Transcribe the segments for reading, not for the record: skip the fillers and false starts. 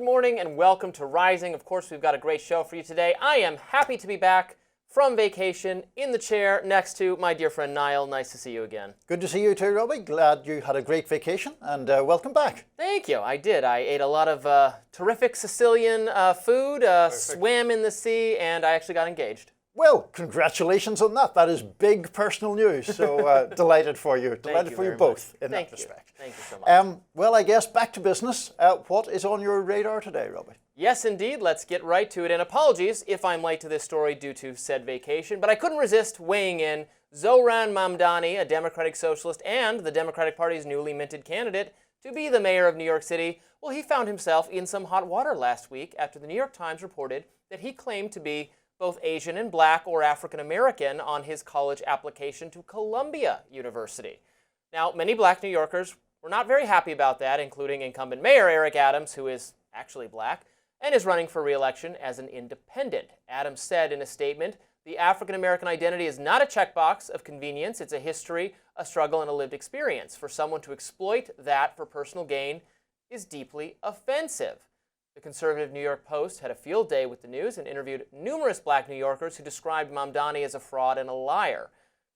morning and welcome to Rising. Of course, we've got a great show for you today. I am happy to be back from vacation in the chair next to my dear friend Niall. Nice to see you again. Good to see you too, Robby. Glad you had a great vacation and welcome back. Thank you. I did. I ate a lot of terrific Sicilian food, swam in the sea, and I actually got engaged. Well, congratulations on that. That is big personal news. So delighted for you. Delighted for you both in that respect. Thank you so much. Well, I guess back to business. What is on your radar today, Robby? Yes, indeed. Let's get right to it. And apologies if I'm late to this story due to said vacation, but I couldn't resist weighing in. Zohran Mamdani, a Democratic Socialist and the Democratic Party's newly minted candidate to be the mayor of New York City, well, he found himself in some hot water last week after the New York Times reported that he claimed to be both Asian and black or African American on his college application to Columbia University. Now, many black New Yorkers were not very happy about that, including incumbent Mayor Eric Adams, who is actually black and is running for re-election as an independent. Adams said in a statement, "The African American identity is not a checkbox of convenience. It's a history, a struggle, and a lived experience. For someone to exploit that for personal gain is deeply offensive." The conservative New York Post had a field day with the news and interviewed numerous black New Yorkers who described Mamdani as a fraud and a liar.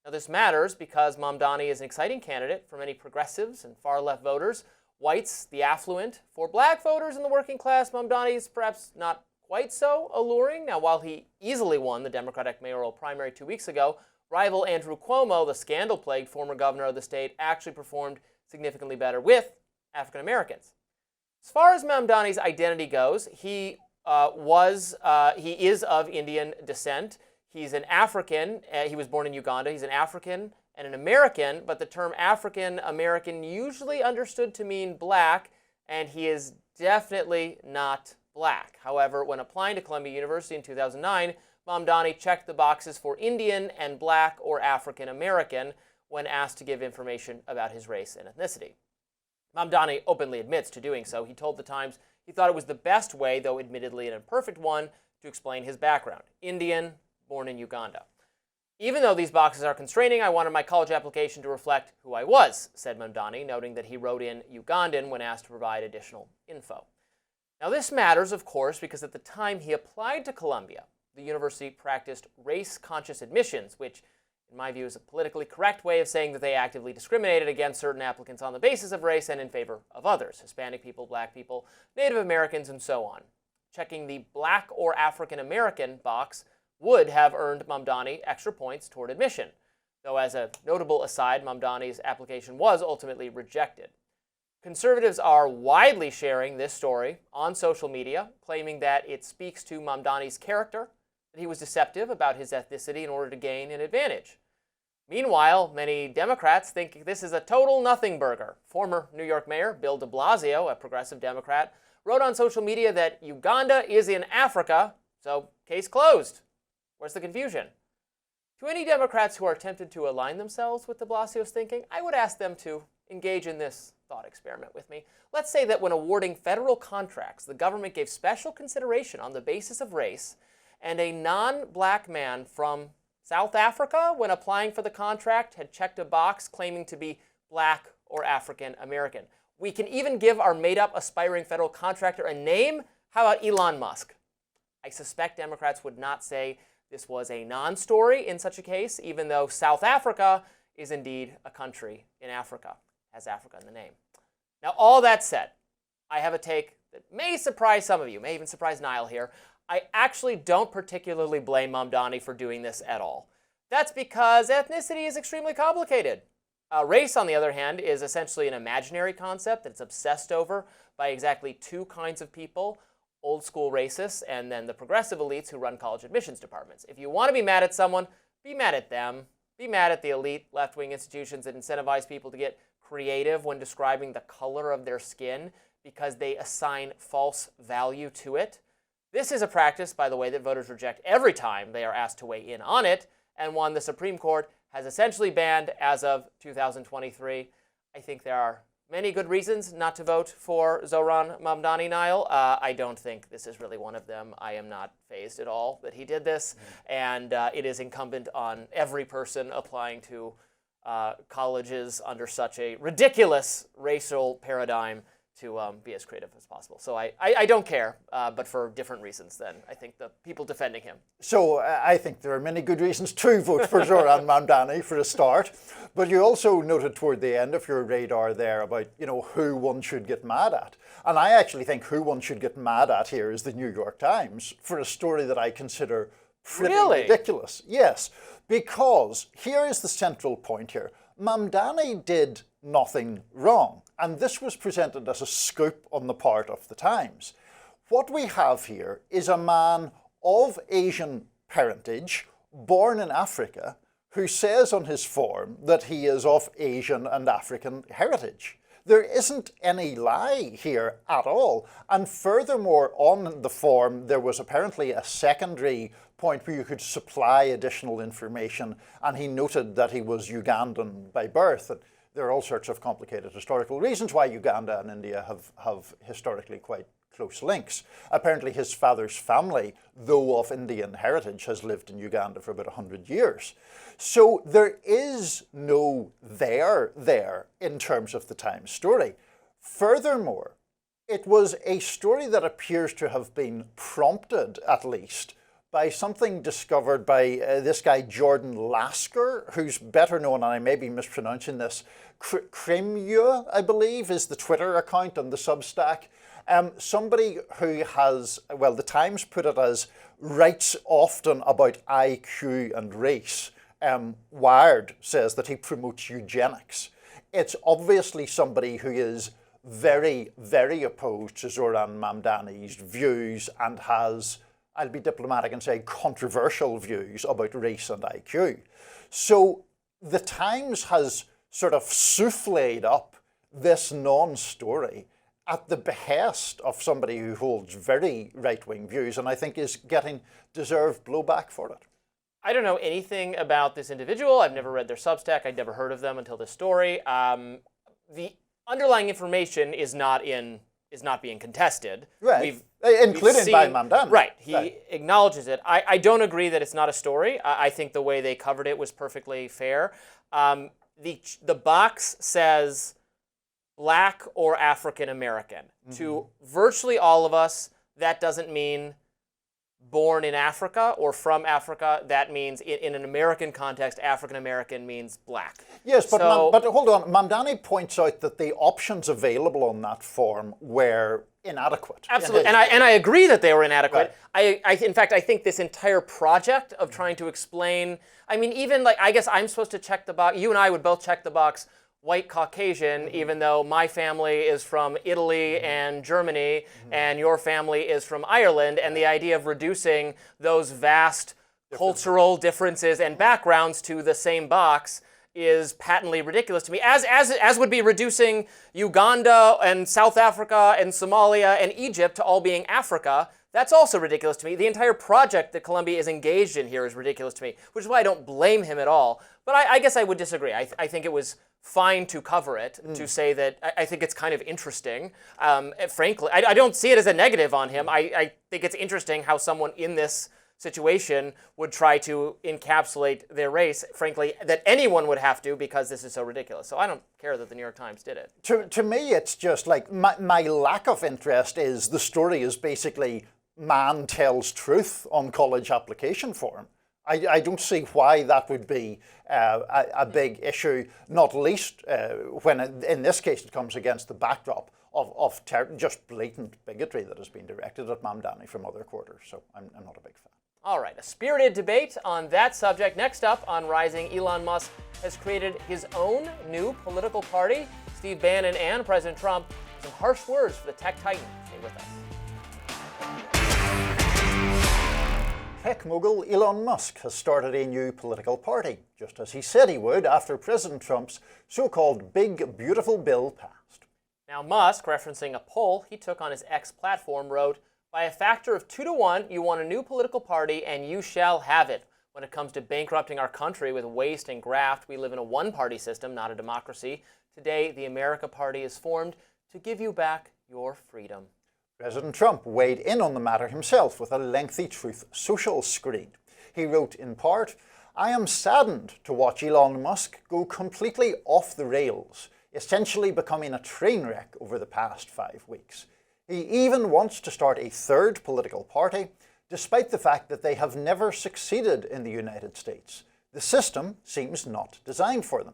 Now, this matters because Mamdani is an exciting candidate for many progressives and far-left voters, whites, the affluent. For black voters in the working class, Mamdani is perhaps not quite so alluring. Now, while he easily won the Democratic mayoral primary 2 weeks ago, rival Andrew Cuomo, the scandal-plagued former governor of the state, actually performed significantly better with African Americans. As far as Mamdani's identity goes, he is of Indian descent. He's an African. He was born in Uganda. He's an African and an American, but the term African American usually understood to mean black, and he is definitely not black. However, when applying to Columbia University in 2009, Mamdani checked the boxes for Indian and black or African American when asked to give information about his race and ethnicity. Mamdani openly admits to doing so. He told the Times he thought it was the best way, though admittedly an imperfect one, to explain his background. Indian, born in Uganda. "Even though these boxes are constraining, I wanted my college application to reflect who I was," said Mamdani, noting that he wrote in Ugandan when asked to provide additional info. Now, this matters, of course, because at the time he applied to Columbia, the university practiced race-conscious admissions, which in my view is a politically correct way of saying that they actively discriminated against certain applicants on the basis of race and in favor of others, Hispanic people, black people, Native Americans, and so on. Checking the black or African American box would have earned Mamdani extra points toward admission, though as a notable aside, Mamdani's application was ultimately rejected. Conservatives are widely sharing this story on social media, claiming that it speaks to Mamdani's character, that he was deceptive about his ethnicity in order to gain an advantage. Meanwhile, many Democrats think this is a total nothing burger. Former New York Mayor Bill de Blasio, a progressive Democrat, wrote on social media that Uganda is in Africa, so case closed. Where's the confusion? To any Democrats who are tempted to align themselves with de Blasio's thinking, I would ask them to engage in this thought experiment with me. Let's say that when awarding federal contracts, the government gave special consideration on the basis of race, and a non-black man from South Africa, when applying for the contract, had checked a box claiming to be black or African American. We can even give our made-up aspiring federal contractor a name. How about Elon Musk? I suspect Democrats would not say this was a non-story in such a case, even though South Africa is indeed a country in Africa, has Africa in the name. Now, all that said, I have a take that may surprise some of you, may even surprise Niall here. I actually don't particularly blame Mamdani for doing this at all. That's because ethnicity is extremely complicated. Race, on the other hand, is essentially an imaginary concept that's obsessed over by exactly two kinds of people, old school racists and then the progressive elites who run college admissions departments. If you want to be mad at someone, be mad at them. Be mad at the elite left-wing institutions that incentivize people to get creative when describing the color of their skin because they assign false value to it. This is a practice, by the way, that voters reject every time they are asked to weigh in on it, and one the Supreme Court has essentially banned as of 2023. I think there are many good reasons not to vote for Zohran Mamdani, Niall. I don't think this is really one of them. I am not fazed at all that he did this, and it is incumbent on every person applying to colleges under such a ridiculous racial paradigm to be as creative as possible. So I don't care, but for different reasons than I think the people defending him. So I think there are many good reasons to vote for Zohran Mamdani for a start. But you also noted toward the end of your radar there about, who one should get mad at. And I actually think who one should get mad at here is the New York Times for a story that I consider pretty ridiculous. Yes, because here is the central point here. Mamdani did nothing wrong, and this was presented as a scoop on the part of the Times. What we have here is a man of Asian parentage, born in Africa, who says on his form that he is of Asian and African heritage. There isn't any lie here at all. And furthermore, on the form, there was apparently a secondary point where you could supply additional information, and he noted that he was Ugandan by birth. And there are all sorts of complicated historical reasons why Uganda and India have historically quite close links. Apparently his father's family, though of Indian heritage, has lived in Uganda for about 100 years. So there is no there in terms of the Times story. Furthermore, it was a story that appears to have been prompted, at least, by something discovered by this guy Jordan Lasker, who's better known, and I may be mispronouncing this, Kremue, I believe, is the Twitter account and the Substack. Somebody who has, well, the Times put it as, writes often about IQ and race. Wired says that he promotes eugenics. It's obviously somebody who is very, very opposed to Zohran Mamdani's views and has, I'll be diplomatic and say, controversial views about race and IQ. So the Times has sort of souffled up this non-story at the behest of somebody who holds very right-wing views, and I think is getting deserved blowback for it. I don't know anything about this individual. I've never read their Substack. I'd never heard of them until this story. The underlying information is not being contested. Right, including by Mamdani. Right, he acknowledges it. I don't agree that it's not a story. I think the way they covered it was perfectly fair. The box says Black or African American. Mm-hmm. To virtually all of us, that doesn't mean born in Africa or from Africa. That means, in an American context, African American means black. Yes, but hold on. Mamdani points out that the options available on that form were inadequate. Absolutely, and I agree that they were inadequate. Right. In fact, I think this entire project of trying to explain, I mean, even like, I guess I'm supposed to check the box, you and I would both check the box, white Caucasian, even though my family is from Italy and Germany, and your family is from Ireland, and the idea of reducing those vast cultural differences and backgrounds to the same box is patently ridiculous to me, as would be reducing Uganda and South Africa and Somalia and Egypt to all being Africa. That's also ridiculous to me. The entire project that Columbia is engaged in here is ridiculous to me, which is why I don't blame him at all. But I guess I would disagree. I think it was fine to cover it, to say that I think it's kind of interesting. Frankly, I don't see it as a negative on him. I think it's interesting how someone in this situation would try to encapsulate their race, frankly, that anyone would have to, because this is so ridiculous. So I don't care that the New York Times did it. To me, it's just like my lack of interest is the story is basically man tells truth on college application form. I don't see why that would be a big issue, not least when, in this case, it comes against the backdrop of just blatant bigotry that has been directed at Mamdani from other quarters. So I'm not a big fan. All right, a spirited debate on that subject. Next up on Rising, Elon Musk has created his own new political party. Steve Bannon and President Trump, some harsh words for the tech titan. Stay with us. Tech mogul Elon Musk has started a new political party, just as he said he would after President Trump's so-called Big Beautiful Bill passed. Now Musk, referencing a poll he took on his X platform, wrote, "By a factor of 2 to 1, you want a new political party and you shall have it. When it comes to bankrupting our country with waste and graft, we live in a one-party system, not a democracy. Today, the America Party is formed to give you back your freedom." President Trump weighed in on the matter himself with a lengthy Truth Social screed. He wrote in part, "I am saddened to watch Elon Musk go completely off the rails. essentially becoming a train wreck over the past 5 weeks. He even wants to start a third political party, despite the fact that they have never succeeded in the United States. The system seems not designed for them.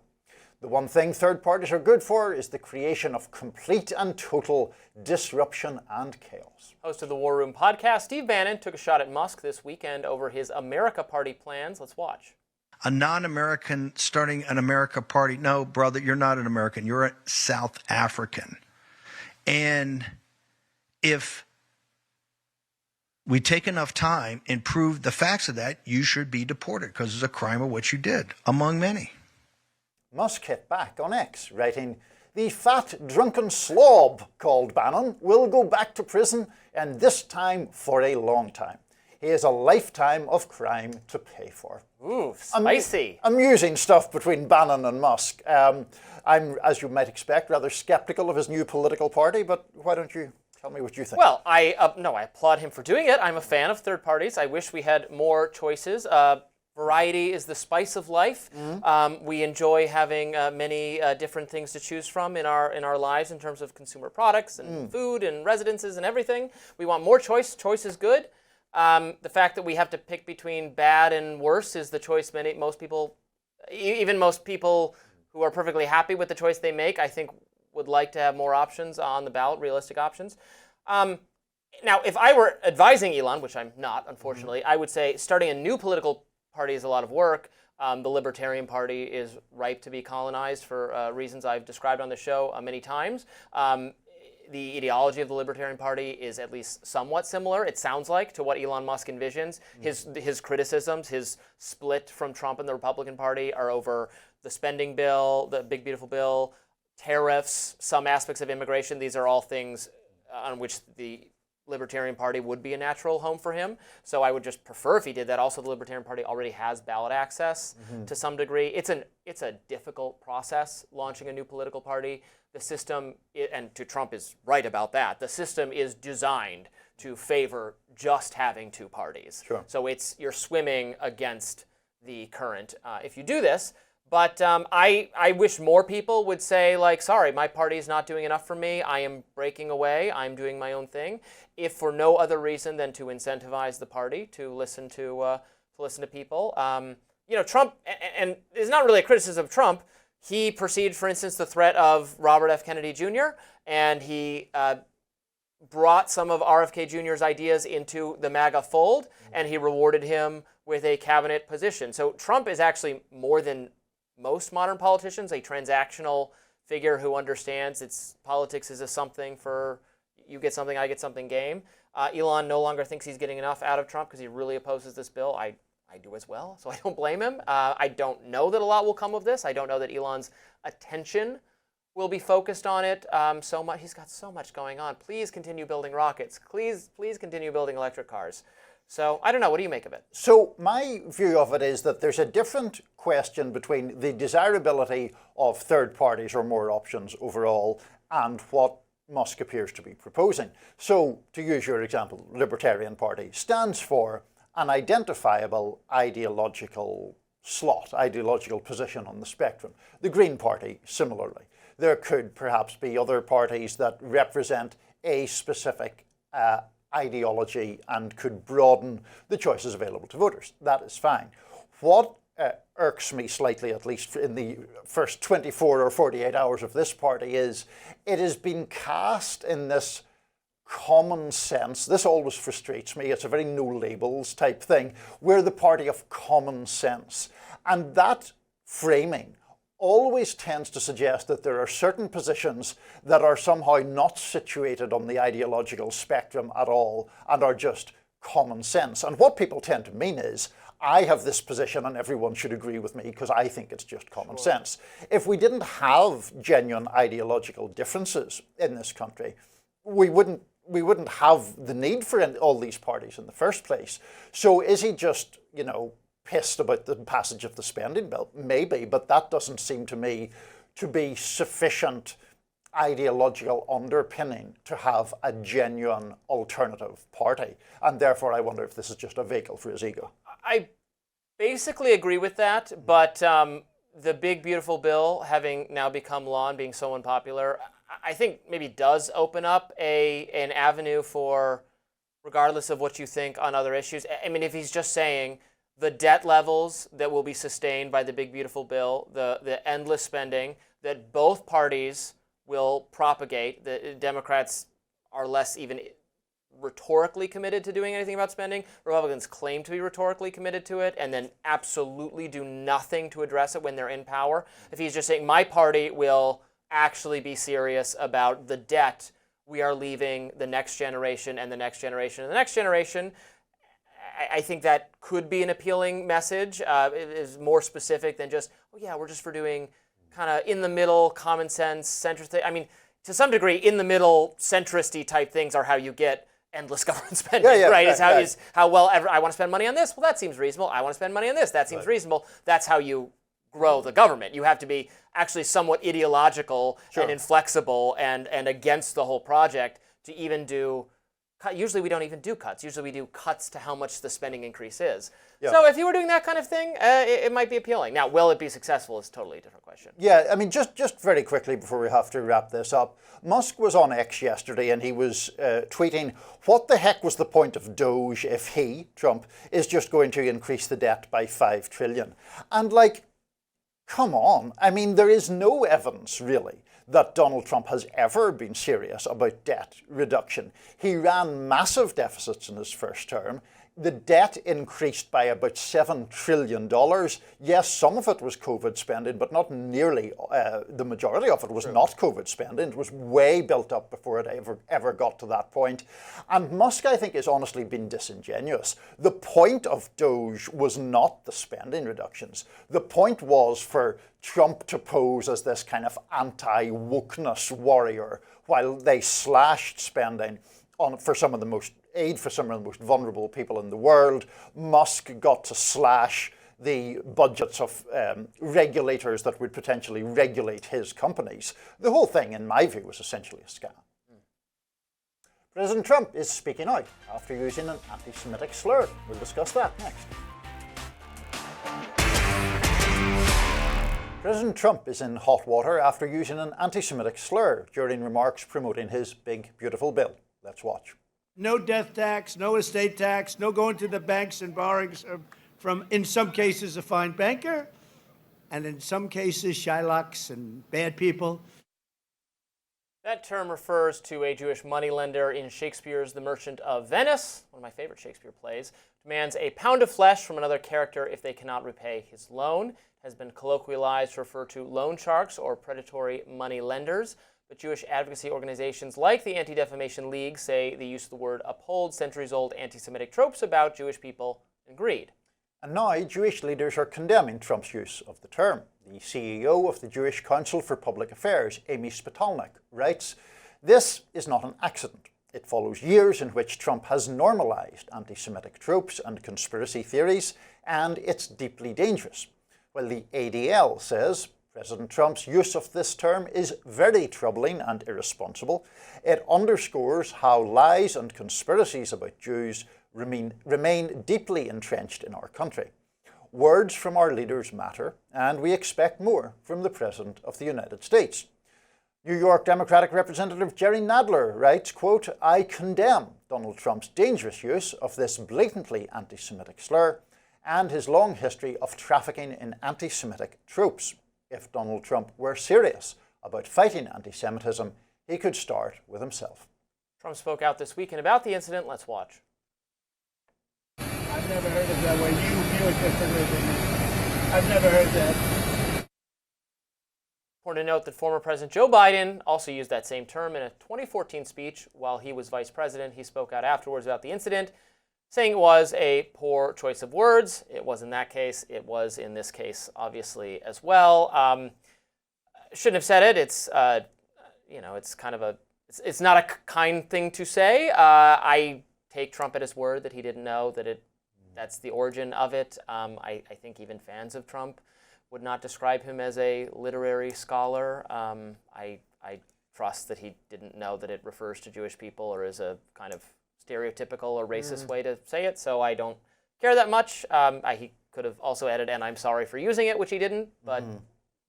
The one thing third parties are good for is the creation of complete and total disruption and chaos. Host of the War Room podcast, Steve Bannon, took a shot at Musk this weekend over his America Party plans. Let's watch. A non-American starting an America Party. No, brother, you're not an American. You're a South African. And if we take enough time and prove the facts of that, you should be deported because it's a crime of what you did, among many. Musk hit back on X, writing, "The fat, drunken slob, called Bannon, will go back to prison, and this time for a long time. He has a lifetime of crime to pay for." Ooh, spicy. Amusing stuff between Bannon and Musk. I'm, as you might expect, rather skeptical of his new political party, but why don't you tell me what you think? Well, I applaud him for doing it. I'm a fan of third parties. I wish we had more choices. Variety is the spice of life. We enjoy having many different things to choose from in our lives in terms of consumer products and food and residences and everything. We want more choice. Choice is good. The fact that we have to pick between bad and worse is the choice most people, even most people who are perfectly happy with the choice they make, I think would like to have more options on the ballot, realistic options. Now, if I were advising Elon, which I'm not, unfortunately, I would say starting a new political party is a lot of work. The Libertarian Party is ripe to be colonized for reasons I've described on the show many times. The ideology of the Libertarian Party is at least somewhat similar, it sounds like, to what Elon Musk envisions. His criticisms, his split from Trump and the Republican Party are over the spending bill, the big beautiful bill, tariffs, some aspects of immigration. These are all things on which the Libertarian Party would be a natural home for him. So I would just prefer if he did that. Also, the Libertarian Party already has ballot access to some degree. It's a difficult process, launching a new political party. The system, and Trump is right about that, the system is designed to favor just having two parties. Sure. So you're swimming against the current if you do this. But I wish more people would say, like, sorry, my party is not doing enough for me. I am breaking away. I'm doing my own thing. If for no other reason than to incentivize the party to listen to people. Trump, and it's not really a criticism of Trump. He perceived, for instance, the threat of Robert F. Kennedy Jr., and he brought some of RFK Jr.'s ideas into the MAGA fold, and he rewarded him with a cabinet position. So Trump is actually more than most modern politicians, a transactional figure who understands politics is a something for you get something, I get something game. Elon no longer thinks he's getting enough out of Trump because he really opposes this bill. I do as well, so I don't blame him. I don't know that a lot will come of this. I don't know that Elon's attention will be focused on it so much. He's got so much going on. Please continue building rockets. Please continue building electric cars. So I don't know. What do you make of it? So my view of it is that there's a different question between the desirability of third parties or more options overall and what Musk appears to be proposing. So to use your example, Libertarian Party stands for an identifiable ideological slot, ideological position on the spectrum. The Green Party, similarly. There could perhaps be other parties that represent a specific ideology and could broaden the choices available to voters. That is fine. What irks me slightly, at least in the first 24 or 48 hours of this party, is it has been cast in this common sense. This always frustrates me. It's a very no labels type thing. We're the party of common sense. And that framing always tends to suggest that there are certain positions that are somehow not situated on the ideological spectrum at all and are just common sense. And what people tend to mean is, I have this position and everyone should agree with me because I think it's just common sense. If we didn't have genuine ideological differences in this country, we wouldn't have the need for all these parties in the first place. So is he just, pissed about the passage of the spending bill? Maybe, but that doesn't seem to me to be sufficient ideological underpinning to have a genuine alternative party. And therefore, I wonder if this is just a vehicle for his ego. I basically agree with that, but the big, beautiful bill having now become law and being so unpopular, I think maybe does open up an avenue for, regardless of what you think on other issues. I mean, if he's just saying the debt levels that will be sustained by the big, beautiful bill, the endless spending that both parties will propagate, the Democrats are less even rhetorically committed to doing anything about spending. Republicans claim to be rhetorically committed to it and then absolutely do nothing to address it when they're in power. If he's just saying, my party will actually be serious about the debt we are leaving the next generation and the next generation and the next generation, I think that could be an appealing message. It is more specific than just, oh yeah, we're just for doing kind of in the middle, common sense, centrist. I mean, to some degree, in the middle, centristy type things are how you get endless government spending, right? Is how well I want to spend money on this. Well, that seems reasonable. I want to spend money on this. That seems reasonable. That's how you grow the government. You have to be actually somewhat ideological and inflexible and against the whole project to even do. Usually we don't even do cuts. Usually we do cuts to how much the spending increase is. Yeah. So if you were doing that kind of thing, it might be appealing. Now, will it be successful is totally a different question. Yeah, I mean, just very quickly before we have to wrap this up, Musk was on X yesterday and he was tweeting, what the heck was the point of Doge if he, Trump, is just going to increase the debt by $5 trillion? And like, come on. I mean, there is no evidence, really, that Donald Trump has ever been serious about debt reduction. He ran massive deficits in his first term. The debt increased by about $7 trillion. Yes, some of it was COVID spending, but not nearly. The majority of it was not COVID spending. It was way built up before it ever got to that point. And Musk, I think, has honestly been disingenuous. The point of Doge was not the spending reductions. The point was for Trump to pose as this kind of anti-wokeness warrior while they slashed spending for some of the most vulnerable people in the world. Musk got to slash the budgets of regulators that would potentially regulate his companies. The whole thing, in my view, was essentially a scam. President Trump is speaking out after using an anti-Semitic slur. We'll discuss that next. President Trump is in hot water after using an anti-Semitic slur during remarks promoting his big, beautiful bill. Let's watch. No death tax, no estate tax, no going to the banks and borrowing from, in some cases, a fine banker, and in some cases, Shylocks and bad people. That term refers to a Jewish moneylender in Shakespeare's The Merchant of Venice, one of my favorite Shakespeare plays, demands a pound of flesh from another character if they cannot repay his loan. Has been colloquialized to refer to loan sharks or predatory money lenders. But Jewish advocacy organizations like the Anti-Defamation League say the use of the word upholds centuries-old anti-Semitic tropes about Jewish people and greed. And now Jewish leaders are condemning Trump's use of the term. The CEO of the Jewish Council for Public Affairs, Amy Spitalnik, writes, "This is not an accident. It follows years in which Trump has normalized anti-Semitic tropes and conspiracy theories, and it's deeply dangerous." Well, the ADL says President Trump's use of this term is very troubling and irresponsible. It underscores how lies and conspiracies about Jews remain deeply entrenched in our country. Words from our leaders matter, and we expect more from the President of the United States. New York Democratic Representative Jerry Nadler writes, quote, "I condemn Donald Trump's dangerous use of this blatantly anti-Semitic slur and his long history of trafficking in anti-Semitic tropes. If Donald Trump were serious about fighting anti-Semitism, he could start with himself." Trump spoke out this weekend about the incident. Let's watch. I've never heard it that way. You view it differently than me. I've never heard that. Important to note that former President Joe Biden also used that same term in a 2014 speech while he was vice president. He spoke out afterwards about the incident, saying it was a poor choice of words. It was in that case. It was in this case, obviously, as well. Shouldn't have said it. It's, it's kind of it's not a kind thing to say. I take Trump at his word that he didn't know that that's the origin of it. I think even fans of Trump would not describe him as a literary scholar. I trust that he didn't know that it refers to Jewish people or is a kind of stereotypical or racist way to say it, so I don't care that much. He could have also added, and I'm sorry for using it, which he didn't, but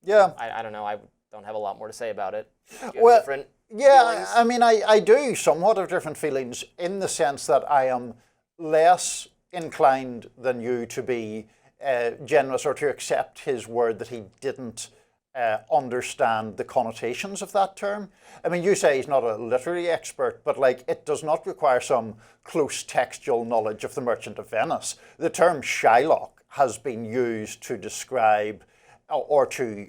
Yeah. I don't know. I don't have a lot more to say about it. Do you have Well, different yeah, feelings? I mean, I do somewhat have different feelings in the sense that I am less inclined than you to be generous or to accept his word that he didn't understand the connotations of that term. I mean, you say he's not a literary expert, but like it does not require some close textual knowledge of the Merchant of Venice. The term Shylock has been used to describe or to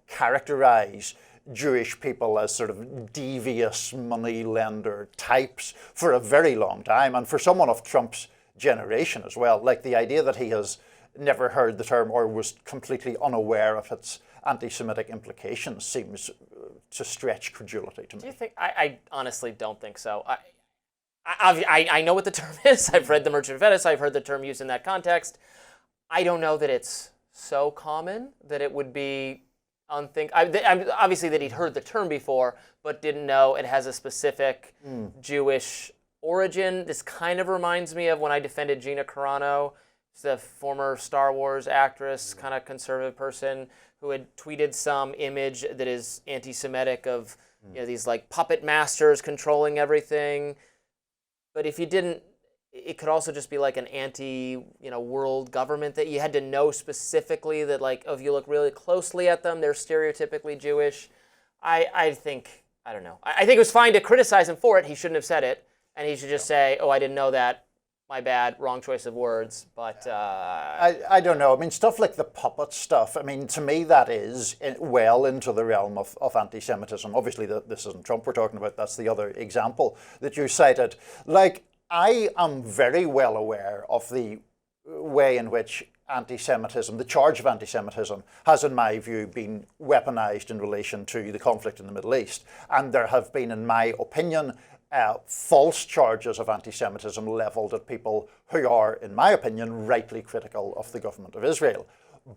characterize Jewish people as sort of devious moneylender types for a very long time, and for someone of Trump's generation as well. Like the idea that he has never heard the term or was completely unaware of its anti-Semitic implications seems to stretch credulity to me. Do you think? I honestly don't think so. I know what the term is. I've read The Merchant of Venice. I've heard the term used in that context. I don't know that it's so common that it would be obviously that he'd heard the term before, but didn't know it has a specific Jewish origin. This kind of reminds me of when I defended Gina Carano, the former Star Wars actress, kind of conservative person, who had tweeted some image that is anti-Semitic of these like puppet masters controlling everything. But if you didn't, it could also just be like an world government that you had to know specifically that, like, if you look really closely at them, they're stereotypically Jewish. I think, I don't know. I think it was fine to criticize him for it. He shouldn't have said it. And he should just say, oh, I didn't know that. My bad, wrong choice of words. But I don't know. I mean, stuff like the puppet stuff, I mean, to me, that is well into the realm of anti-Semitism. Obviously, this isn't Trump we're talking about. That's the other example that you cited. Like, I am very well aware of the way in which anti-Semitism, the charge of anti-Semitism, has, in my view, been weaponized in relation to the conflict in the Middle East. And there have been, in my opinion, false charges of anti-Semitism leveled at people who are, in my opinion, rightly critical of the government of Israel.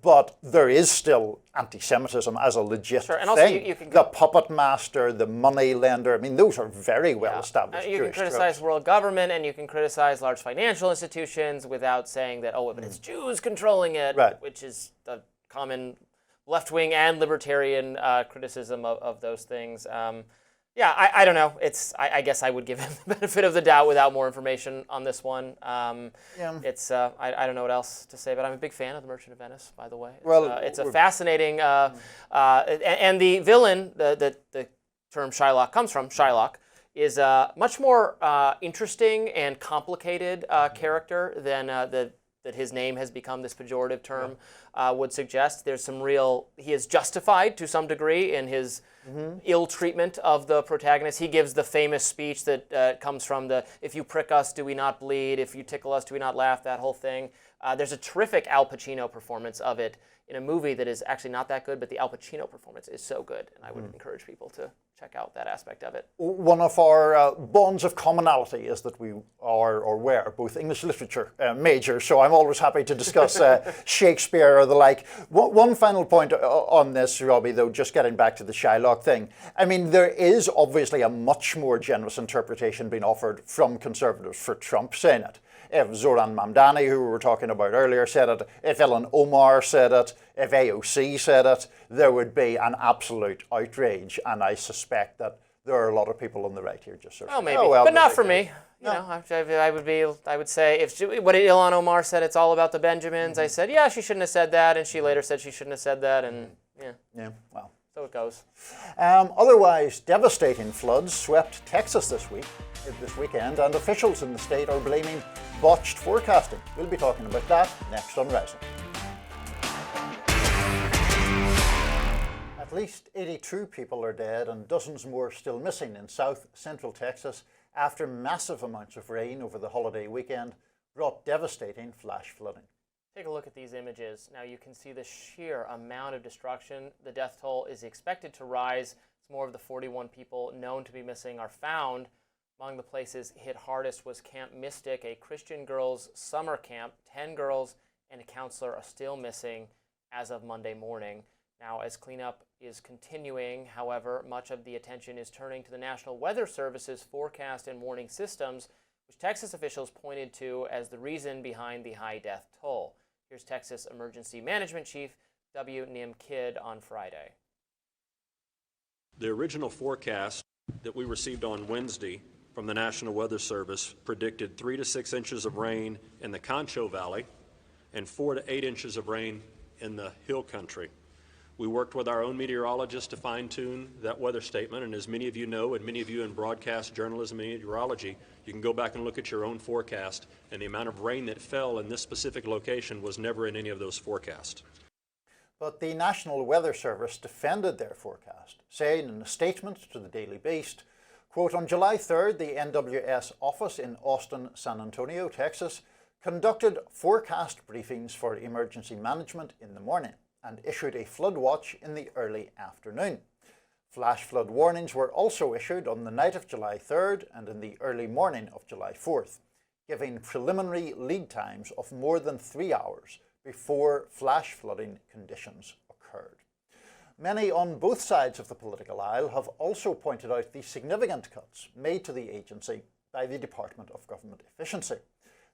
But there is still anti-Semitism as a legit and also thing. you can the puppet master, the money lender, I mean, those are very well established You Jewish can criticize tropes. world government and you can criticize large financial institutions without saying that, oh, but it's Jews controlling it, Right. which is the common left-wing and libertarian criticism of those things. I don't know. I guess I would give him the benefit of the doubt without more information on this one. It's I don't know what else to say, but I'm a big fan of The Merchant of Venice, by the way. It's a fascinating and the villain, the term Shylock comes from, Shylock, is a much more interesting and complicated character than that his name has become this pejorative term would suggest. There's some he is justified to some degree in his ill treatment of the protagonist. He gives the famous speech that comes from if you prick us, do we not bleed? If you tickle us, do we not laugh? That whole thing. There's a terrific Al Pacino performance of it in a movie that is actually not that good, but the Al Pacino performance is so good, and I would encourage people to check out that aspect of it. One of our bonds of commonality is that we are, or were, both English literature majors, so I'm always happy to discuss Shakespeare or the like. One final point on this, Robbie, though, just getting back to the Shylock thing. I mean, there is obviously a much more generous interpretation being offered from conservatives for Trump saying it. If Zohran Mamdani, who we were talking about earlier, said it, if Elon Omar said it, if AOC said it, there would be an absolute outrage. And I suspect that there are a lot of people on the right here just sort of, maybe, but not for me. You know, I would say if what Ilhan Omar said, it's all about the Benjamins. I said, yeah, she shouldn't have said that, and she later said she shouldn't have said that, and well. So it goes. Otherwise, devastating floods swept Texas this weekend, and officials in the state are blaming botched forecasting. We'll be talking about that next on Rising. At least 82 people are dead and dozens more still missing in south central Texas after massive amounts of rain over the holiday weekend brought devastating flash flooding. Take a look at these images. Now you can see the sheer amount of destruction. The death toll is expected to rise. It's more of the 41 people known to be missing are found. Among the places hit hardest was Camp Mystic, a Christian girls' summer camp. 10 girls and a counselor are still missing as of Monday morning. Now, as cleanup is continuing, however, much of the attention is turning to the National Weather Service's forecast and warning systems, which Texas officials pointed to as the reason behind the high death toll. Here's Texas Emergency Management Chief W. Nim Kidd on Friday. The original forecast that we received on Wednesday from the National Weather Service predicted 3 to 6 inches of rain in the Concho Valley and 4 to 8 inches of rain in the Hill Country. We worked with our own meteorologists to fine-tune that weather statement, and as many of you know, and many of you in broadcast journalism and meteorology, you can go back and look at your own forecast, and the amount of rain that fell in this specific location was never in any of those forecasts. But the National Weather Service defended their forecast, saying in a statement to the Daily Beast, quote, on July 3rd, the NWS office in Austin, San Antonio, Texas, conducted forecast briefings for emergency management in the morning and issued a flood watch in the early afternoon. Flash flood warnings were also issued on the night of July 3rd and in the early morning of July 4th, giving preliminary lead times of more than 3 hours before flash flooding conditions occurred. Many on both sides of the political aisle have also pointed out the significant cuts made to the agency by the Department of Government Efficiency.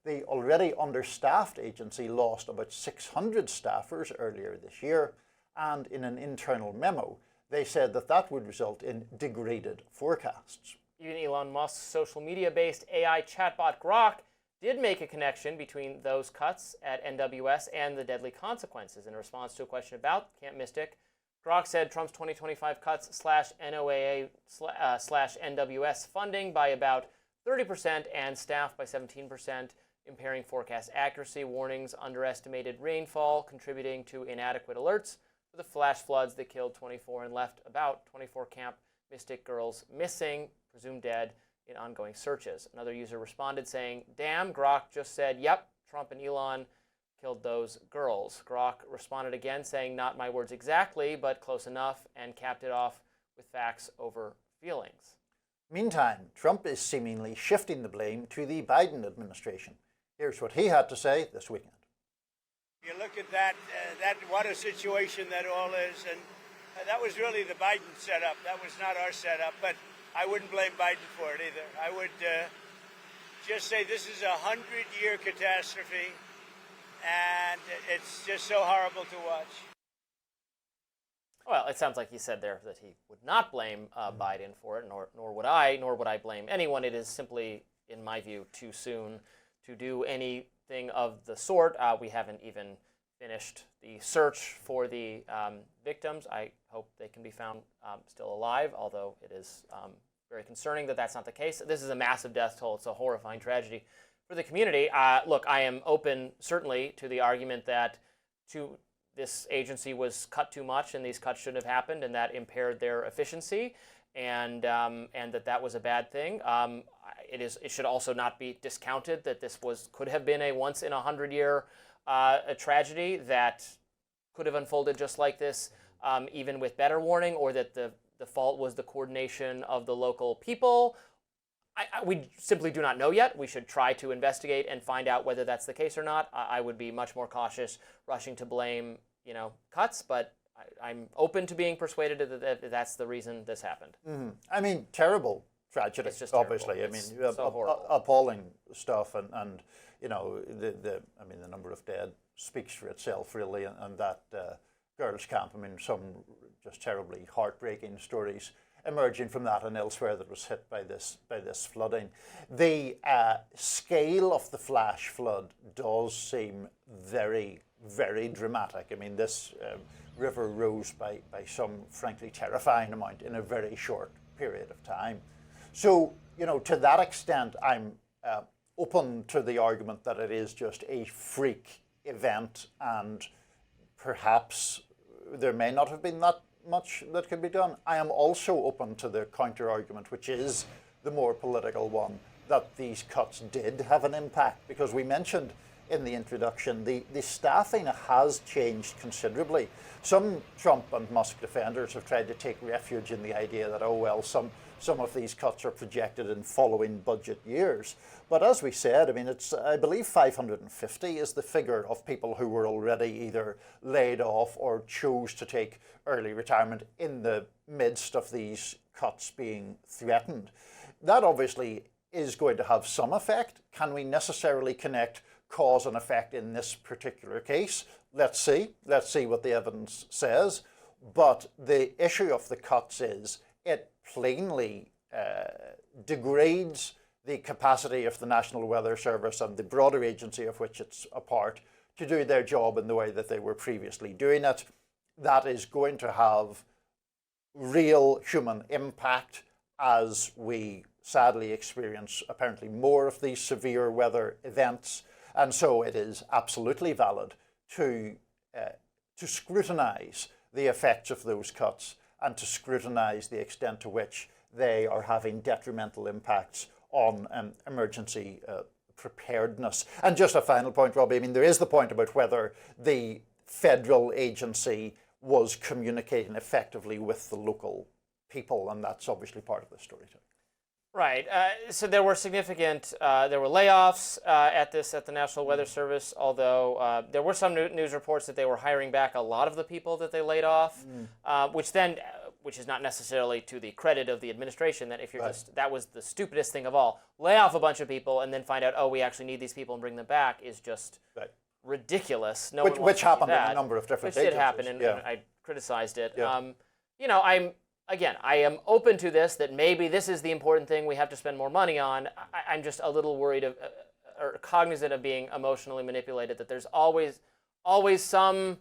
The already understaffed agency lost about 600 staffers earlier this year, and in an internal memo, they said that that would result in degraded forecasts. Even Elon Musk's social media-based AI chatbot Grok did make a connection between those cuts at NWS and the deadly consequences. In response to a question about Camp Mystic, Grok said Trump's 2025 cuts slash NOAA slash NWS funding by about 30% and staff by 17%, impairing forecast accuracy. Warnings underestimated rainfall, contributing to inadequate alerts for the flash floods that killed 24 and left about 24 Camp Mystic girls missing, presumed dead, in ongoing searches. Another user responded saying, damn, Grok just said, yep, Trump and Elon killed those girls. Grok responded again saying, not my words exactly, but close enough, and capped it off with facts over feelings. Meantime, Trump is seemingly shifting the blame to the Biden administration. Here's what he had to say this weekend. You look at that, what a situation that all is, and that was really the Biden setup. That was not our setup, but I wouldn't blame Biden for it either. I would just say this is a 100-year catastrophe, and it's just so horrible to watch. Well, it sounds like he said there that he would not blame Biden for it, nor would I blame anyone. It is simply, in my view, too soon to do anything of the sort. We haven't even finished the search for the victims. I hope they can be found still alive, although it is very concerning that that's not the case. This is a massive death toll. It's a horrifying tragedy for the community. Look, I am open, certainly, to the argument that this agency was cut too much and these cuts shouldn't have happened and that impaired their efficiency and that was a bad thing. It should also not be discounted that this could have been a once in 100-year a tragedy that could have unfolded just like this, even with better warning, or that the fault was the coordination of the local people. We simply do not know yet. We should try to investigate and find out whether that's the case or not. I would be much more cautious rushing to blame, cuts, but I'm open to being persuaded that that's the reason this happened. Mm-hmm. I mean, terrible tragedy, it's just obviously. Terrible. I mean, so appalling stuff, and the number of dead speaks for itself, really, and that girls' camp. I mean, some just terribly heartbreaking stories emerging from that and elsewhere that was hit by this flooding. The scale of the flash flood does seem very, very dramatic. I mean, this river rose by some frankly terrifying amount in a very short period of time. So, to that extent, I'm open to the argument that it is just a freak event and perhaps there may not have been that much that could be done. I am also open to the counter-argument, which is the more political one, that these cuts did have an impact, because we mentioned in the introduction the staffing has changed considerably. Some Trump and Musk defenders have tried to take refuge in the idea that, some of these cuts are projected in following budget years. But as we said, I mean, I believe 550 is the figure of people who were already either laid off or chose to take early retirement in the midst of these cuts being threatened. That obviously is going to have some effect. Can we necessarily connect cause and effect in this particular case. Let's see what the evidence says. But the issue of the cuts is it plainly degrades the capacity of the National Weather Service and the broader agency of which it's a part to do their job in the way that they were previously doing it. That is going to have real human impact as we sadly experience apparently more of these severe weather events. And so it is absolutely valid to scrutinise the effects of those cuts and to scrutinise the extent to which they are having detrimental impacts on emergency preparedness. And just a final point, Robbie, I mean, there is the point about whether the federal agency was communicating effectively with the local people, and that's obviously part of the story too. Right. So there were significant, there were layoffs at the National Weather Service, although there were some news reports that they were hiring back a lot of the people that they laid off, which is not necessarily to the credit of the administration, that if you're that was the stupidest thing of all. Lay off a bunch of people and then find out, oh, we actually need these people and bring them back is just ridiculous. No one wants which to see happened that. in a number of different Which agencies. did happen, and I criticized it. Yeah. I am open to this, that maybe this is the important thing we have to spend more money on. I'm just a little worried or cognizant of being emotionally manipulated, that there's always some,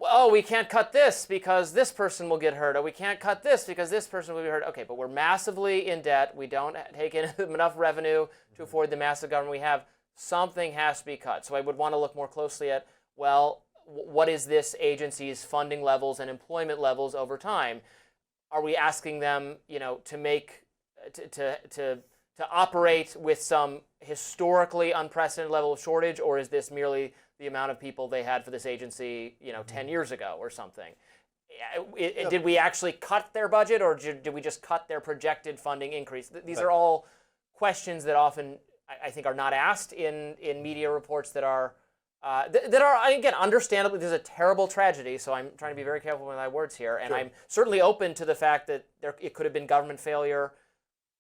oh, we can't cut this because this person will get hurt, or we can't cut this because this person will be hurt. Okay, but we're massively in debt. We don't take in enough revenue to afford the massive government we have. Something has to be cut. So I would want to look more closely at, well, what is this agency's funding levels and employment levels over time? Are we asking them, to make to operate with some historically unprecedented level of shortage, or is this merely the amount of people they had for this agency, 10 years ago or something? Did we actually cut their budget, or did we just cut their projected funding increase? These are all questions that often I think are not asked in media reports that are again, understandably, this is a terrible tragedy, so I'm trying to be very careful with my words here, and I'm certainly open to the fact that it could have been government failure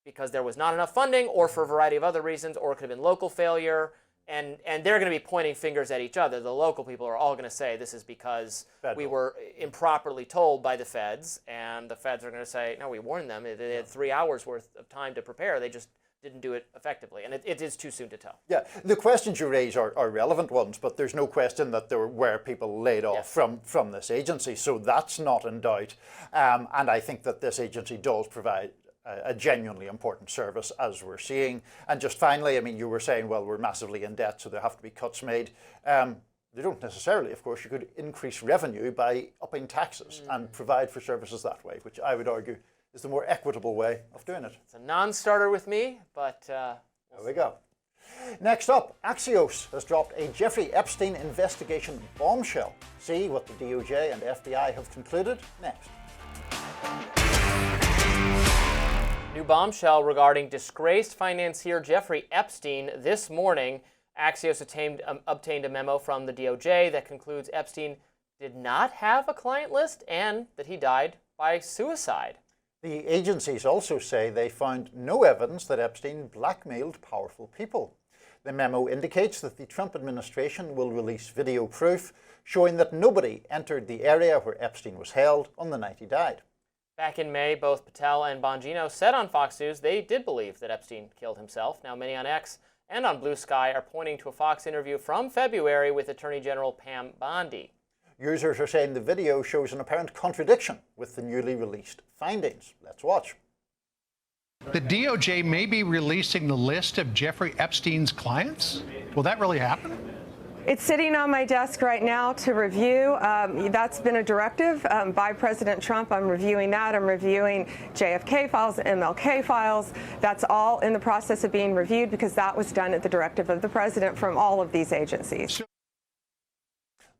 because there was not enough funding, or for a variety of other reasons, or it could have been local failure, and they're going to be pointing fingers at each other. The local people are all going to say this is because we were improperly told by the feds, and the feds are going to say, no, we warned them. They had 3 hours worth of time to prepare. They just didn't do it effectively, and it is too soon to tell. Yeah, the questions you raise are relevant ones, but there's no question that there were people laid off from this agency, so that's not in doubt. And I think that this agency does provide a genuinely important service, as we're seeing. And just finally, I mean, you were saying, well, we're massively in debt, so there have to be cuts made. They don't necessarily, of course. You could increase revenue by upping taxes and provide for services that way, which I would argue is the more equitable way of doing it. It's a non-starter with me, but there we go. Next up, Axios has dropped a Jeffrey Epstein investigation bombshell. See what the DOJ and FBI have concluded next. New bombshell regarding disgraced financier Jeffrey Epstein. This morning, Axios obtained a memo from the DOJ that concludes Epstein did not have a client list and that he died by suicide. The agencies also say they found no evidence that Epstein blackmailed powerful people. The memo indicates that the Trump administration will release video proof showing that nobody entered the area where Epstein was held on the night he died. Back in May, both Patel and Bongino said on Fox News they did believe that Epstein killed himself. Now, many on X and on Blue Sky are pointing to a Fox interview from February with Attorney General Pam Bondi. Users are saying the video shows an apparent contradiction with the newly released findings. Let's watch. The DOJ may be releasing the list of Jeffrey Epstein's clients? Will that really happen? It's sitting on my desk right now to review. That's been a directive by President Trump. I'm reviewing that. I'm reviewing JFK files, MLK files. That's all in the process of being reviewed because that was done at the directive of the president from all of these agencies.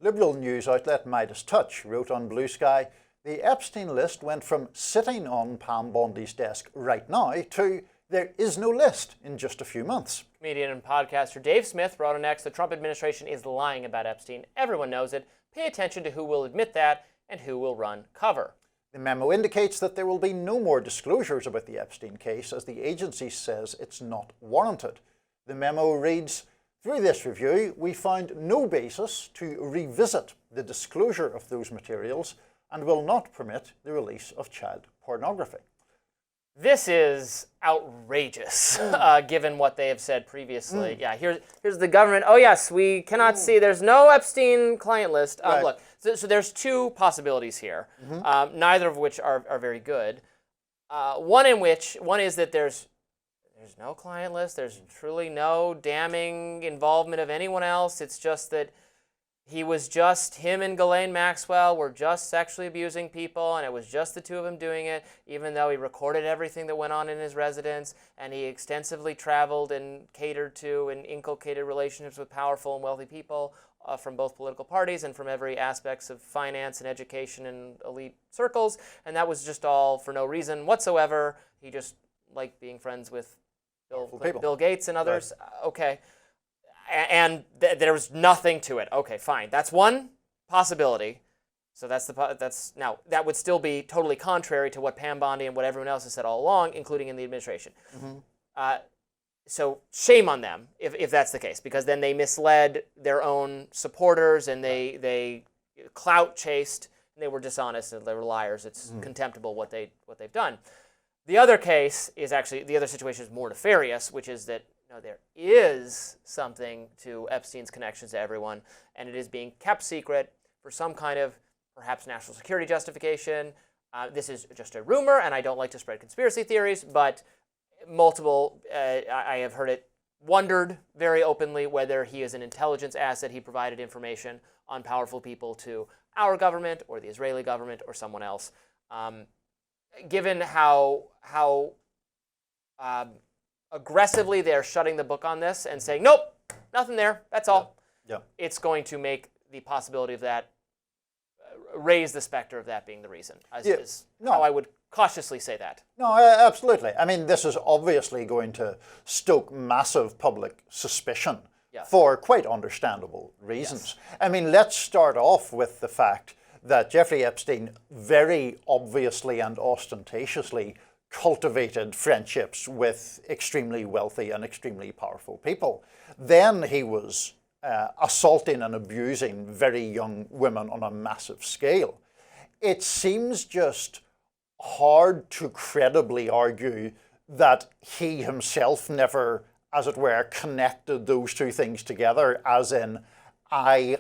Liberal news outlet Midas Touch wrote on Blue Sky, the Epstein list went from sitting on Pam Bondi's desk right now to there is no list in just a few months. Comedian and podcaster Dave Smith wrote on X, the Trump administration is lying about Epstein. Everyone knows it. Pay attention to who will admit that and who will run cover. The memo indicates that there will be no more disclosures about the Epstein case as the agency says it's not warranted. The memo reads, Through this review, we found no basis to revisit the disclosure of those materials and will not permit the release of child pornography. This is outrageous, given what they have said previously. Yeah, here's the government. Oh yes, we cannot see. There's no Epstein client list. Right. Look, so there's two possibilities here, neither of which are very good. One is that there's no client list. There's truly no damning involvement of anyone else. It's just that him and Ghislaine Maxwell were just sexually abusing people, and it was just the two of them doing it, even though he recorded everything that went on in his residence, and he extensively traveled and catered to and inculcated relationships with powerful and wealthy people from both political parties and from every aspects of finance and education and elite circles, and that was just all for no reason whatsoever. He just liked being friends with Bill Gates and others. Right. Okay. And there was nothing to it. Okay, fine. That's one possibility. So now that would still be totally contrary to what Pam Bondi and what everyone else has said all along, including in the administration. So shame on them if that's the case, because then they misled their own supporters and they clout chased and they were dishonest and they were liars. It's contemptible what they've done. The other case is actually, the other situation is more nefarious, which is that there is something to Epstein's connections to everyone, and it is being kept secret for some kind of perhaps national security justification. This is just a rumor, and I don't like to spread conspiracy theories, but I have heard it wondered very openly whether he is an intelligence asset. He provided information on powerful people to our government or the Israeli government or someone else. Given how aggressively they're shutting the book on this and saying, nope, nothing there, that's all. Yeah. It's going to make the possibility of that, raise the specter of that being the reason, is how I would cautiously say that. No, absolutely. I mean, this is obviously going to stoke massive public suspicion for quite understandable reasons. Yes. I mean, let's start off with the fact that Jeffrey Epstein very obviously and ostentatiously cultivated friendships with extremely wealthy and extremely powerful people. Then he was assaulting and abusing very young women on a massive scale. It seems just hard to credibly argue that he himself never, as it were, connected those two things together, as in, I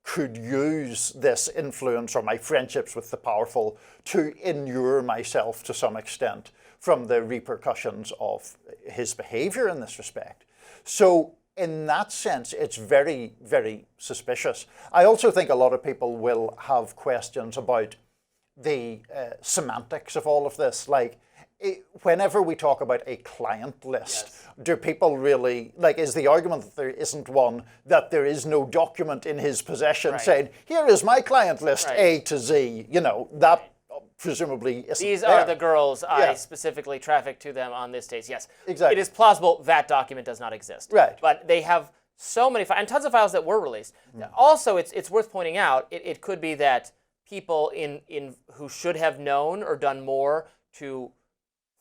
could use this influence or my friendships with the powerful to inure myself to some extent from the repercussions of his behavior in this respect. So in that sense, it's very, very suspicious. I also think a lot of people will have questions about the semantics of all of this. Like, whenever we talk about a client list, do people really, is the argument that there isn't one, that there is no document in his possession saying, here is my client list, A to Z, that presumably isn't These there. are the girls I specifically trafficked to them on this date. Yes, exactly. It is plausible that document does not exist. Right. But they have so many, and tons of files that were released. Also, it's worth pointing out, it could be that people in who should have known or done more to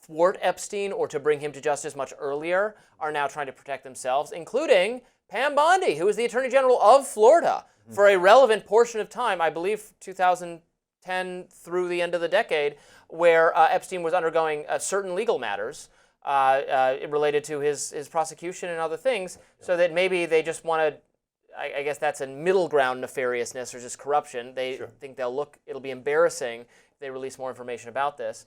thwart Epstein or to bring him to justice much earlier are now trying to protect themselves, including Pam Bondi, who was the Attorney General of Florida for a relevant portion of time, I believe 2010 through the end of the decade, where Epstein was undergoing certain legal matters related to his prosecution and other things, so that maybe they just want to, I guess that's a middle ground nefariousness or just corruption. They think it'll be embarrassing if they release more information about this.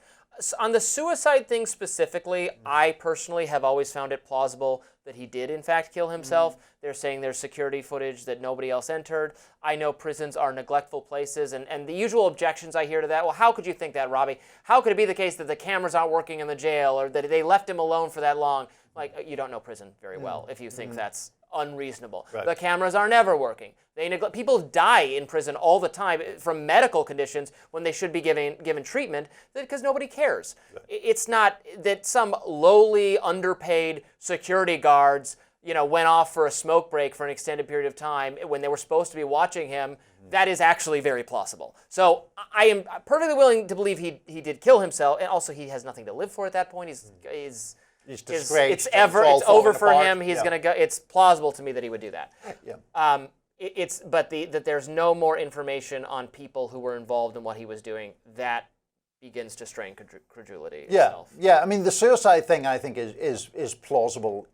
On the suicide thing specifically, I personally have always found it plausible that he did in fact kill himself. They're saying there's security footage that nobody else entered. I know prisons are neglectful places, and the usual objections I hear to that, well, how could you think that, Robby? How could it be the case that the cameras aren't working in the jail or that they left him alone for that long? Like, you don't know prison very well if you think that's unreasonable. Right. The cameras are never working. People die in prison all the time from medical conditions when they should be given treatment because nobody cares. Right. It's not that some lowly, underpaid security guards, went off for a smoke break for an extended period of time when they were supposed to be watching him. That is actually very plausible. So I am perfectly willing to believe he did kill himself, and also he has nothing to live for at that point. He's He's disgraced. It's over for him. He's going to go. It's plausible to me that he would do that. Yeah. That there's no more information on people who were involved in what he was doing. That begins to strain credulity. Itself. Yeah. I mean, the suicide thing I think is plausible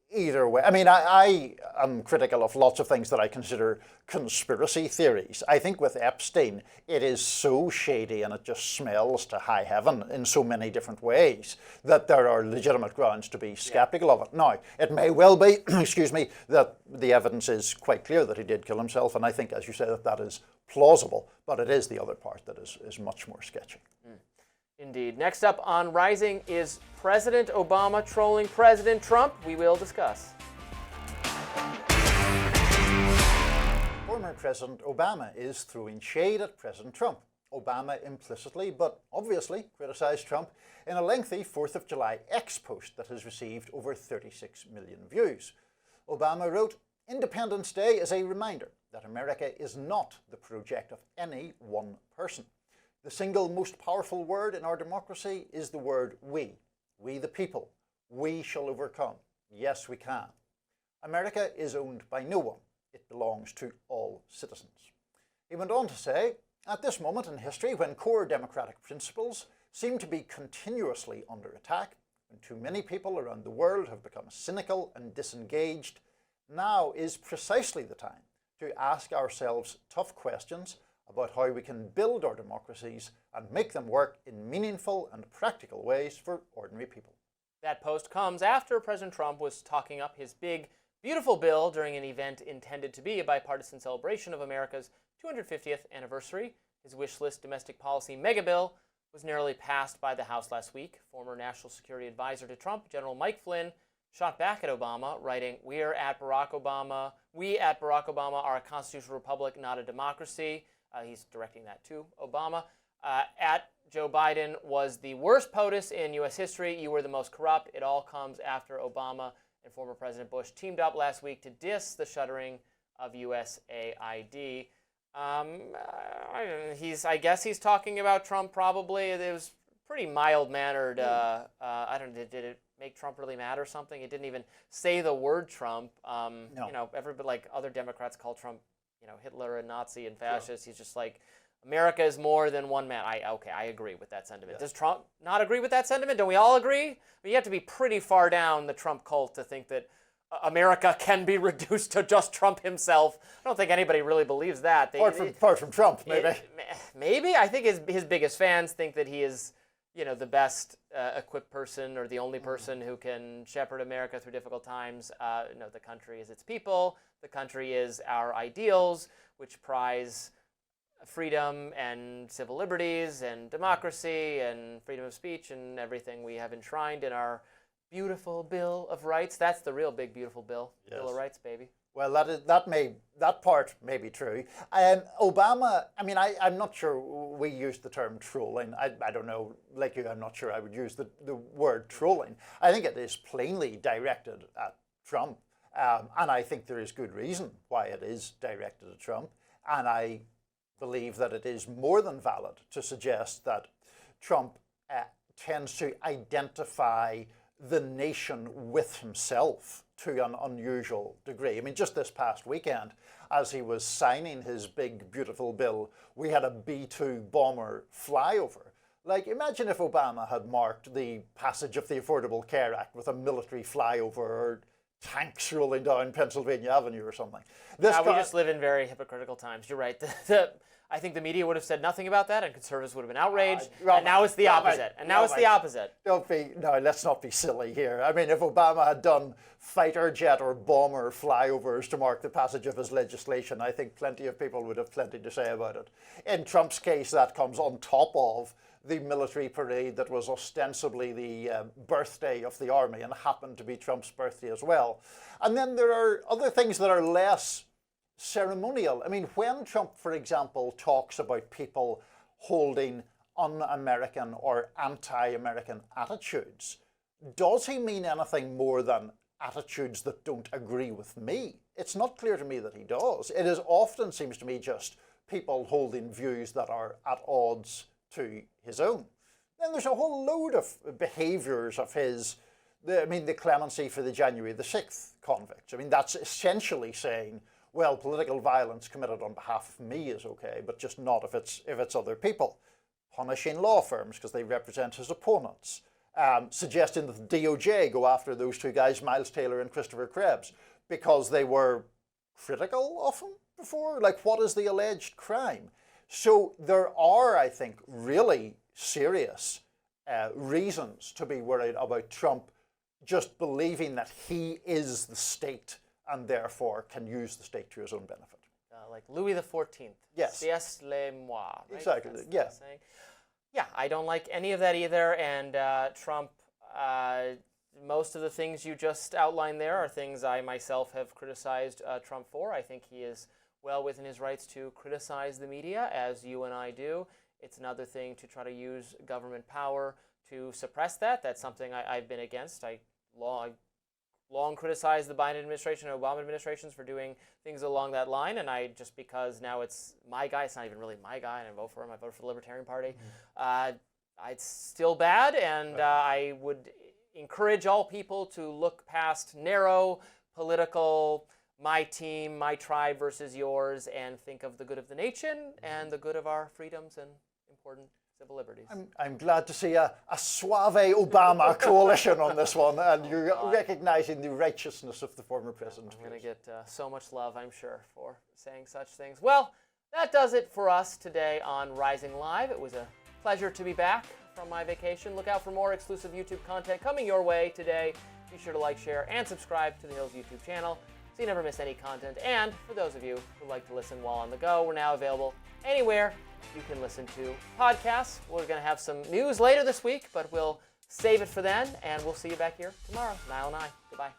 either way. I mean, I am critical of lots of things that I consider conspiracy theories. I think with Epstein, it is so shady and it just smells to high heaven in so many different ways that there are legitimate grounds to be skeptical of it. Now, it may well be, excuse me, that the evidence is quite clear that he did kill himself, and I think, as you say, that is plausible, but it is the other part that is much more sketchy. Indeed. Next up on Rising is President Obama trolling President Trump. We will discuss. Former President Obama is throwing shade at President Trump. Obama implicitly, but obviously, criticized Trump in a lengthy 4th of July X post that has received over 36 million views. Obama wrote, "Independence Day is a reminder that America is not the project of any one person. The single most powerful word in our democracy is the word we the people. We shall overcome. Yes, we can. America is owned by no one. It belongs to all citizens." He went on to say, "At this moment in history, when core democratic principles seem to be continuously under attack, when too many people around the world have become cynical and disengaged, now is precisely the time to ask ourselves tough questions about how we can build our democracies and make them work in meaningful and practical ways for ordinary people." That post comes after President Trump was talking up his big, beautiful bill during an event intended to be a bipartisan celebration of America's 250th anniversary. His wish list domestic policy mega bill was narrowly passed by the House last week. Former National Security Advisor to Trump, General Mike Flynn, shot back at Obama, writing, we at Barack Obama are a constitutional republic, not a democracy." He's directing that to Obama. At Joe Biden was the worst POTUS in U.S. history. You were the most corrupt. It all comes after Obama and former President Bush teamed up last week to diss the shuttering of USAID. I guess he's talking about Trump probably. It was pretty mild-mannered. I don't know, did it make Trump really mad or something? It didn't even say the word Trump. No. You know, everybody, like other Democrats call Trump, you know, Hitler and Nazi and fascist. Sure. He's just like, America is more than one man. I agree with that sentiment. Yeah. Does Trump not agree with that sentiment? Don't we all agree? I mean, you have to be pretty far down the Trump cult to think that America can be reduced to just Trump himself. I don't think anybody really believes that. Apart from Trump, maybe. Maybe. I think his biggest fans think that he is, you know, the best equipped person or the only person who can shepherd America through difficult times. No, the country is its people. The country is our ideals, which prize freedom and civil liberties and democracy and freedom of speech and everything we have enshrined in our beautiful Bill of Rights. That's the real big, beautiful bill. Yes. Bill of Rights, baby. Well, that part may be true. Obama, I mean, I'm not sure we use the term trolling. I don't know, like you, I'm not sure I would use the word trolling. I think it is plainly directed at Trump. And I think there is good reason why it is directed at Trump. And I believe that it is more than valid to suggest that Trump tends to identify the nation with himself to an unusual degree. I mean, just this past weekend, as he was signing his big, beautiful bill, we had a B-2 bomber flyover. Like, imagine if Obama had marked the passage of the Affordable Care Act with a military flyover or tanks rolling down Pennsylvania Avenue or something. We just live in very hypocritical times. You're right. I think the media would have said nothing about that, and conservatives would have been outraged. And now it's the opposite. Let's not be silly here. I mean, if Obama had done fighter jet or bomber flyovers to mark the passage of his legislation, I think plenty of people would have plenty to say about it. In Trump's case, that comes on top of the military parade that was ostensibly the birthday of the army and happened to be Trump's birthday as well. And then there are other things that are less ceremonial. I mean, when Trump, for example, talks about people holding un-American or anti-American attitudes, does he mean anything more than attitudes that don't agree with me? It's not clear to me that he does. It is often, seems to me, just people holding views that are at odds to his own. Then there's a whole load of behaviours of his the clemency for the January the 6th convicts. I mean, that's essentially saying, well, political violence committed on behalf of me is okay, but just not if it's other people. Punishing law firms because they represent his opponents. Suggesting that the DOJ go after those two guys, Miles Taylor and Christopher Krebs, because they were critical of him before. Like, what is the alleged crime? So there are, I think, really serious reasons to be worried about Trump just believing that he is the state and therefore can use the state to his own benefit. Like Louis XIV. Yes. Siège le moi. Right? Exactly. That's yeah. the saying. Yeah, I don't like any of that either. And Trump, most of the things you just outlined there are things I myself have criticized Trump for. I think he is well within his rights to criticize the media, as you and I do. It's another thing to try to use government power to suppress that. That's something I've been against. I long criticized the Biden administration and Obama administrations for doing things along that line, and I just because now it's my guy, it's not even really my guy, and I vote for him. I vote for the Libertarian Party. It's still bad, and I would encourage all people to look past narrow political, my team, my tribe versus yours, and think of the good of the nation and the good of our freedoms and important civil liberties. I'm glad to see a Soave Obama coalition on this one, and you're recognizing the righteousness of the former president. I'm going to get so much love, I'm sure, for saying such things. Well, that does it for us today on Rising Live. It was a pleasure to be back from my vacation. Look out for more exclusive YouTube content coming your way today. Be sure to like, share, and subscribe to the Hills YouTube channel so you never miss any content. And for those of you who like to listen while on the go, we're now available anywhere you can listen to podcasts. We're going to have some news later this week, but we'll save it for then, and we'll see you back here tomorrow. Niall and I. Goodbye.